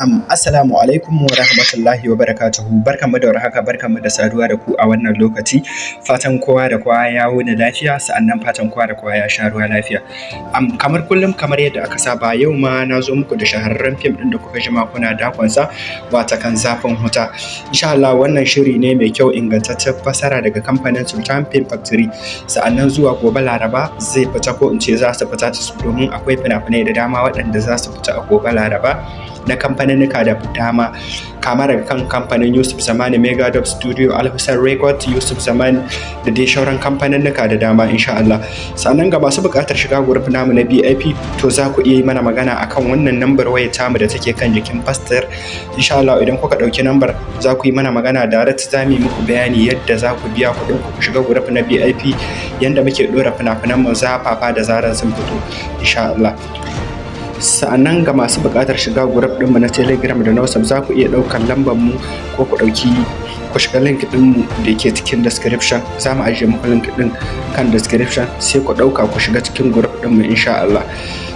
Assalamu alaikum wa rahmatullahi wa barakatuhu. Barkanmu da warhaka, barkanmu da saduwa da ku a wannan lokaci. Fatan kowa da kowa ya wuni lafiya, sa'annan fatan kowa da kowa ya sha ruwa lafiya. Kamar kullum, kamar yadda aka saba, yau ma na zo muku da shahararren fim ɗin da kuka jima kuna dakonsa, watakan Zafin Wuta. Insha Allah wannan shiri ne mai kyau, ingantaccen fassara daga kamfanin Sultan Film Factory. Sa'annan zuwa gobe Laraba zai fita, ko in ce za su fita domin akwai fina-finai da dama waɗanda za su fita a gobe Laraba na kamfaninnika da dama, kama daga kan kamfanin Yusuf Zamani, Megadub Studio, Alhassan Record, Yusuf Zamani da dai shauran kamfaninnika da dama insha Allah. Sannan ga masu buƙatar shiga group namu na VIP, to za ku iya yi mana magana akan wannan lambar wayar tamu da take kan jikin poster. Insha Allah idan kuka ɗauki lambar za ku yi mana magana direct, za mu yi muku bayani yadda za ku biya kuɗin ku shiga group na VIP, yanda muke ɗora fina-finan mu zafafa da zarar sun fito insha Allah. Sa'annan ga masu buƙatar shiga group ɗinmu na Telegram da na WhatsApp, za ku iya ɗaukar lambar mu ko ku shiga link ɗinmu da ke cikin description. Za mu ajiye muku link ɗin kan description, sai ku ɗauka ku shiga cikin group ɗinmu insha Allah.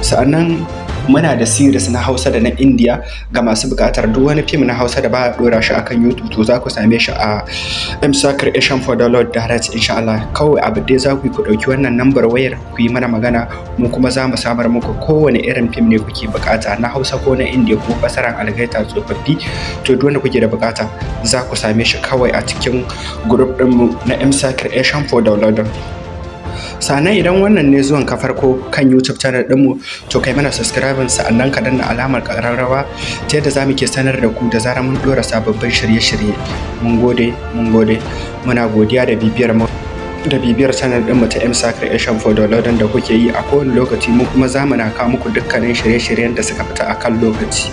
Sa'annan muna da series na Hausa da na India. Ga masu buƙatar duk wani fim na Hausa da ba a ɗora shi akan YouTube, to za ku same shi a MSA Creation for the Lord Direct insha Allah. Kawai abu dai za ku yi, ku ɗauki wannan lambar wayar ku yi mana magana, mu kuma za mu samar muku kowane irin fim ne kuke buƙata, na Hausa ko na India ko fassarar algaita tsofaffi. To duk wanda kuke da buƙata za ku same shi kawai a cikin group ɗinmu na MSA Creation for the Lord. Sannan idan wannan ne zuwan ka farko kan YouTube channel ɗinmu, to kai mana subscribing, sa'annan ka danna alamar ƙararrawa ta yadda za mu ke sanar da ku da zarar mun ɗora sababbin shirye-shirye. Mun gode, muna godiya da bibiyar channel ɗinmu ta MSA Creation for the Lord da kuke yi a kowane lokaci. Mu kuma za mu na kawo muku dukkanin shirye-shiryen da suka fita a kan lokaci.